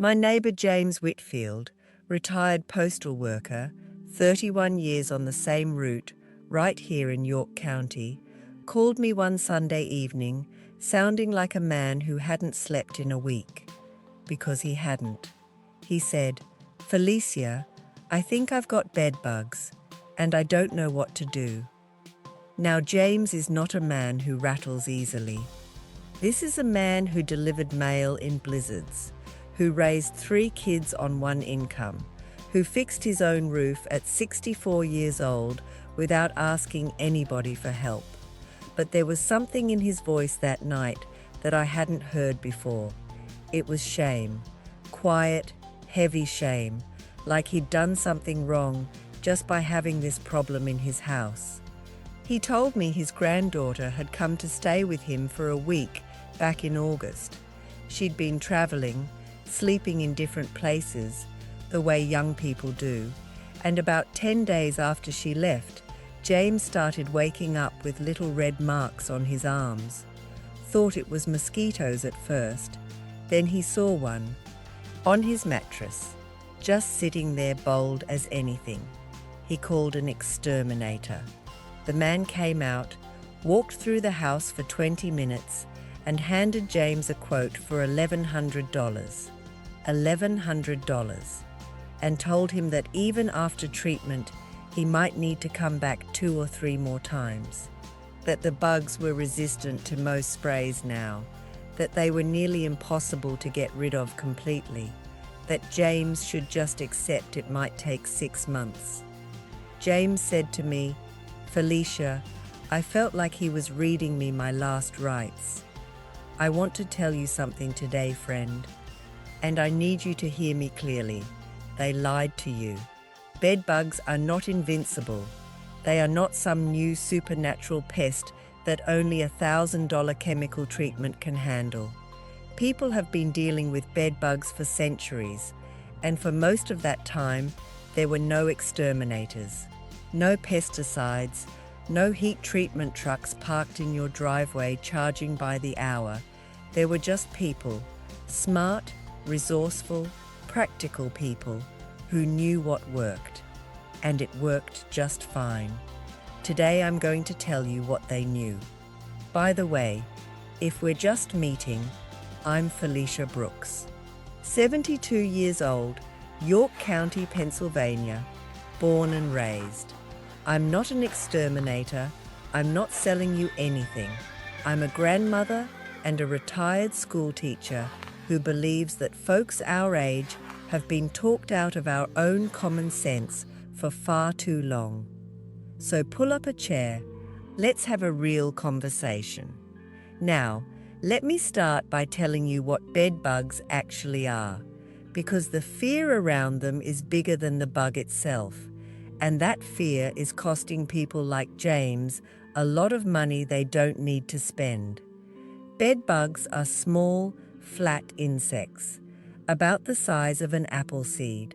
My neighbour James Whitfield, retired postal worker, 31 years on the same route, right here in York County, called me one Sunday evening, sounding like a man who hadn't slept in a week. Because he hadn't. He said, "Felicia, I think I've got bedbugs, and I don't know what to do." Now, James is not a man who rattles easily. This is a man who delivered mail in blizzards, who raised 3 kids on 1 income, who fixed his own roof at 64 years old without asking anybody for help. But there was something in his voice that night that I hadn't heard before. It was shame, quiet, heavy shame, like he'd done something wrong just by having this problem in his house. He told me his granddaughter had come to stay with him for a week back in August. She'd been traveling, sleeping in different places, the way young people do, and about 10 days after she left, James started waking up with little red marks on his arms. Thought it was mosquitoes at first. Then he saw one, on his mattress, just sitting there bold as anything. He called an exterminator. The man came out, walked through the house for 20 minutes, and handed James a quote for $1,100. $1,100. And told him that even after treatment, he might need to come back 2 or 3 more times. That the bugs were resistant to most sprays now. That they were nearly impossible to get rid of completely. That James should just accept it might take 6 months. James said to me, "Felicia, I felt like he was reading me my last rites. I want to tell you something today, friend, and I need you to hear me clearly. They lied to you. Bedbugs are not invincible. They are not some new supernatural pest that only $1,000 chemical treatment can handle. People have been dealing with bedbugs for centuries, and for most of that time, there were no exterminators, no pesticides, no heat treatment trucks parked in your driveway charging by the hour. There were just people, smart, resourceful, practical people who knew what worked. And it worked just fine. Today I'm going to tell you what they knew. By the way, if we're just meeting, I'm Felicia Brooks. 72 years old, York County, Pennsylvania, born and raised. I'm not an exterminator. I'm not selling you anything. I'm a grandmother and a retired school teacher who believes that folks our age have been talked out of our own common sense for far too long. So pull up a chair. Let's have a real conversation. Now, let me start by telling you what bedbugs actually are, because the fear around them is bigger than the bug itself, and that fear is costing people like James a lot of money they don't need to spend. Bedbugs are small, flat insects, about the size of an apple seed.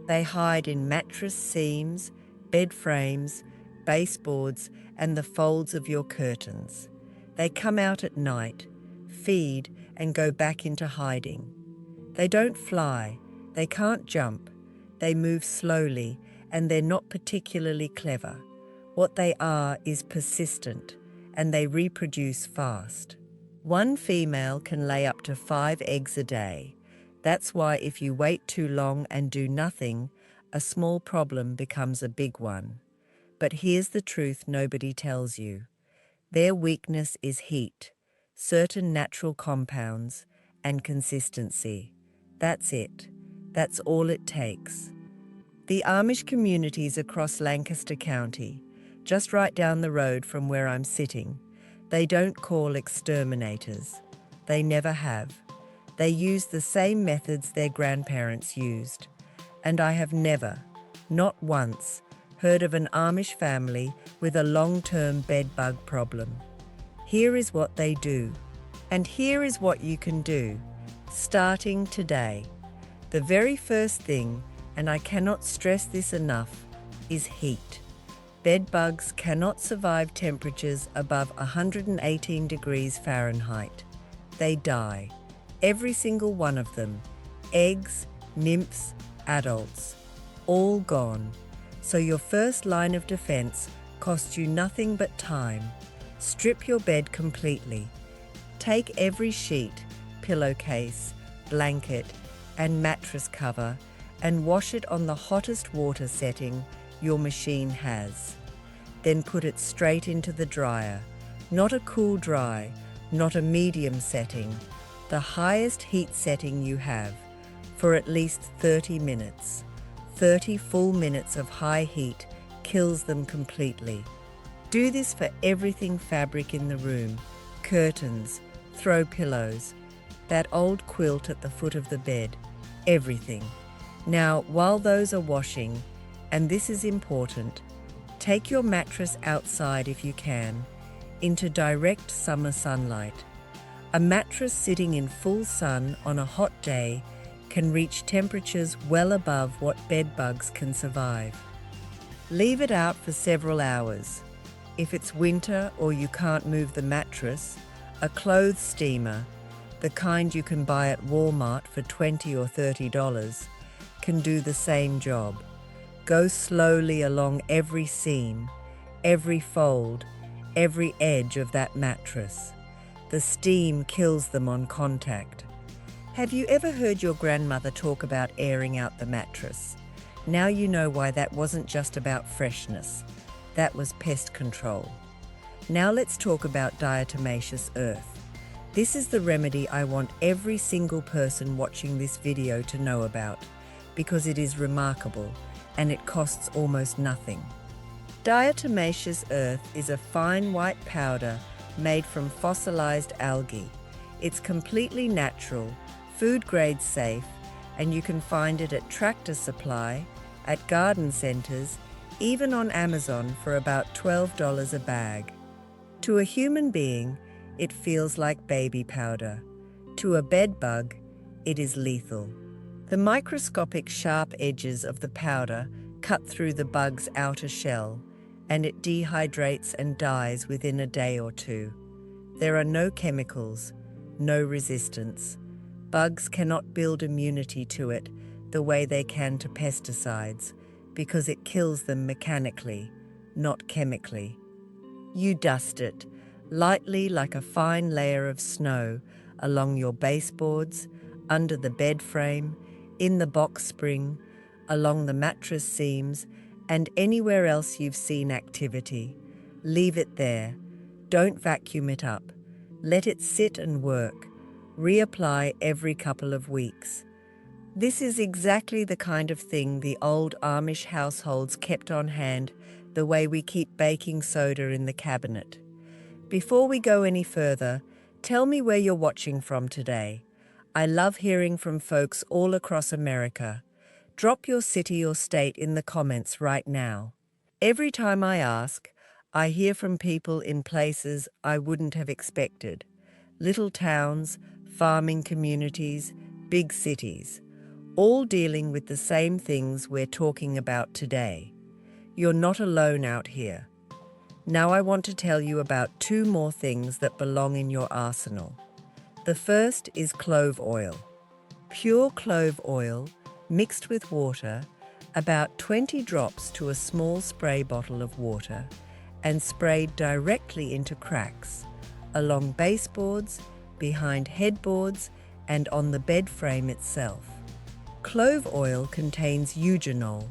They hide in mattress seams, bed frames, baseboards, and the folds of your curtains. They come out at night, feed, and go back into hiding. They don't fly, they can't jump, they move slowly, and they're not particularly clever. What they are is persistent, and they reproduce fast. One female can lay up to 5 eggs a day. That's why if you wait too long and do nothing, a small problem becomes a big one. But here's the truth nobody tells you. Their weakness is heat, certain natural compounds, and consistency. That's it. That's all it takes. The Amish communities across Lancaster County, just right down the road from where I'm sitting, they don't call exterminators. They never have. They use the same methods their grandparents used. And I have never, not once, heard of an Amish family with a long-term bedbug problem. Here is what they do. And here is what you can do, starting today. The very first thing, and I cannot stress this enough, is heat. Bedbugs cannot survive temperatures above 118 degrees Fahrenheit. They die, every single one of them, eggs, nymphs, adults, all gone. So your first line of defense costs you nothing but time. Strip your bed completely. Take every sheet, pillowcase, blanket, and mattress cover and wash it on the hottest water setting your machine has. Then put it straight into the dryer. Not a cool dry, not a medium setting, the highest heat setting you have, for at least 30 minutes. 30 full minutes of high heat kills them completely. Do this for everything fabric in the room, curtains, throw pillows, that old quilt at the foot of the bed, everything. Now, while those are washing, and this is important, take your mattress outside if you can, into direct summer sunlight. A mattress sitting in full sun on a hot day can reach temperatures well above what bedbugs can survive. Leave it out for several hours. If it's winter or you can't move the mattress, a clothes steamer, the kind you can buy at Walmart for $20 or $30, can do the same job. Go slowly along every seam, every fold, every edge of that mattress. The steam kills them on contact. Have you ever heard your grandmother talk about airing out the mattress? Now you know why that wasn't just about freshness. That was pest control. Now let's talk about diatomaceous earth. This is the remedy I want every single person watching this video to know about, because it is remarkable and it costs almost nothing. Diatomaceous earth is a fine white powder made from fossilized algae. It's completely natural, food grade safe, and you can find it at Tractor Supply, at garden centers, even on Amazon for about $12 a bag. To a human being, it feels like baby powder. To a bedbug, it is lethal. The microscopic sharp edges of the powder cut through the bug's outer shell, and it dehydrates and dies within a day or two. There are no chemicals, no resistance. Bugs cannot build immunity to it the way they can to pesticides, because it kills them mechanically, not chemically. You dust it, lightly like a fine layer of snow, along your baseboards, under the bed frame, in the box spring, along the mattress seams, and anywhere else you've seen activity. Leave it there. Don't vacuum it up. Let it sit and work. Reapply every couple of weeks. This is exactly the kind of thing the old Amish households kept on hand, the way we keep baking soda in the cabinet. Before we go any further, tell me where you're watching from today. I love hearing from folks all across America. Drop your city or state in the comments right now. Every time I ask, I hear from people in places I wouldn't have expected. Little towns, farming communities, big cities, all dealing with the same things we're talking about today. You're not alone out here. Now I want to tell you about two more things that belong in your arsenal. The first is clove oil. Pure clove oil, mixed with water, about 20 drops to a small spray bottle of water, and sprayed directly into cracks, along baseboards, behind headboards, and on the bed frame itself. Clove oil contains eugenol,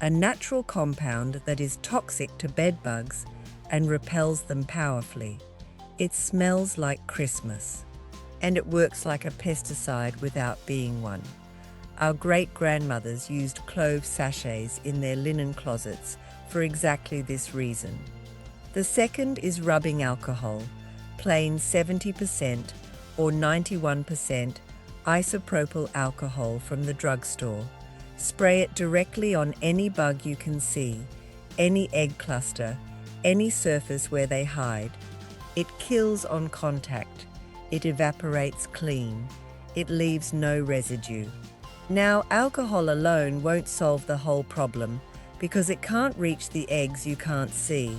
a natural compound that is toxic to bedbugs and repels them powerfully. It smells like Christmas, and it works like a pesticide without being one. Our great-grandmothers used clove sachets in their linen closets for exactly this reason. The second is rubbing alcohol, plain 70% or 91% isopropyl alcohol from the drugstore. Spray it directly on any bug you can see, any egg cluster, any surface where they hide. It kills on contact. It evaporates clean. It leaves no residue. Now, alcohol alone won't solve the whole problem because it can't reach the eggs you can't see.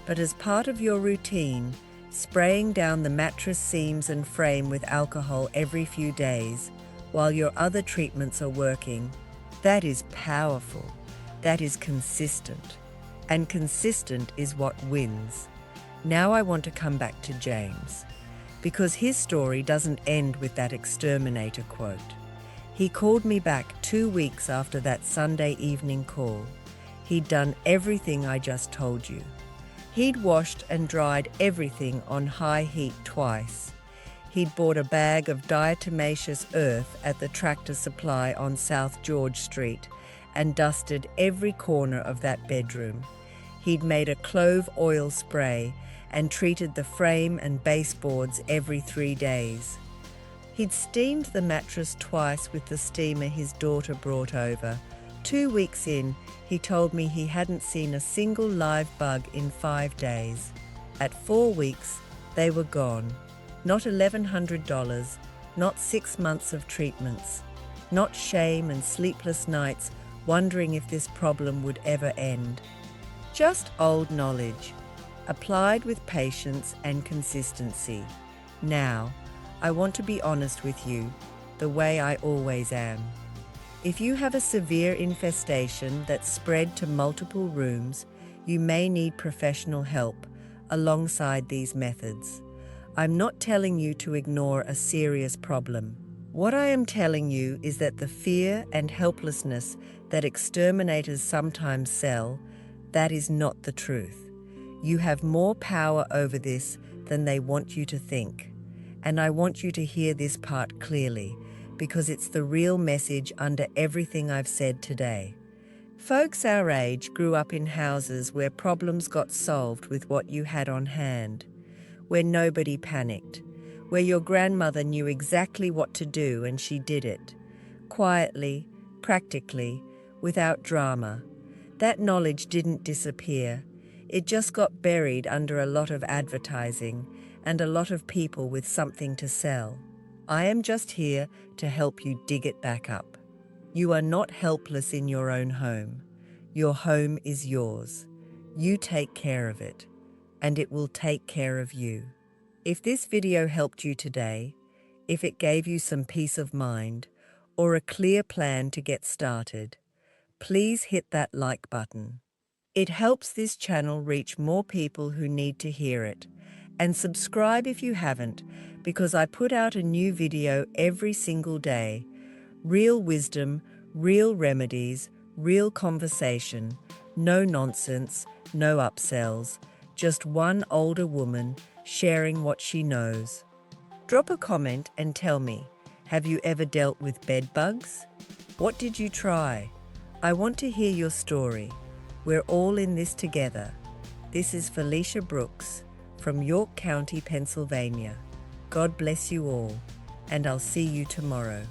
But as part of your routine, spraying down the mattress seams and frame with alcohol every few days while your other treatments are working. That is powerful. That is consistent. And consistent is what wins. Now I want to come back to James, because his story doesn't end with that exterminator quote. He called me back 2 weeks after that Sunday evening call. He'd done everything I just told you. He'd washed and dried everything on high heat twice. He'd bought a bag of diatomaceous earth at the Tractor Supply on South George Street and dusted every corner of that bedroom. He'd made a clove oil spray and treated the frame and baseboards every 3 days. He'd steamed the mattress twice with the steamer his daughter brought over. 2 weeks in, he told me he hadn't seen a single live bug in 5 days. At 4 weeks, they were gone. Not $1,100, not 6 months of treatments, not shame and sleepless nights wondering if this problem would ever end. Just old knowledge, applied with patience and consistency. Now, I want to be honest with you, the way I always am. If you have a severe infestation that's spread to multiple rooms, you may need professional help alongside these methods. I'm not telling you to ignore a serious problem. What I am telling you is that the fear and helplessness that exterminators sometimes sell, that is not the truth. You have more power over this than they want you to think. And I want you to hear this part clearly, because it's the real message under everything I've said today. Folks our age grew up in houses where problems got solved with what you had on hand, where nobody panicked, where your grandmother knew exactly what to do and she did it, quietly, practically, without drama. That knowledge didn't disappear. It just got buried under a lot of advertising and a lot of people with something to sell. I am just here to help you dig it back up. You are not helpless in your own home. Your home is yours. You take care of it, and it will take care of you. If this video helped you today, if it gave you some peace of mind or a clear plan to get started, please hit that like button. It helps this channel reach more people who need to hear it. And subscribe if you haven't, because I put out a new video every single day. Real wisdom, real remedies, real conversation, no nonsense, no upsells, just one older woman sharing what she knows. Drop a comment and tell me, have you ever dealt with bedbugs? What did you try? I want to hear your story. We're all in this together. This is Felicia Brooks from York County, Pennsylvania. God bless you all, and I'll see you tomorrow.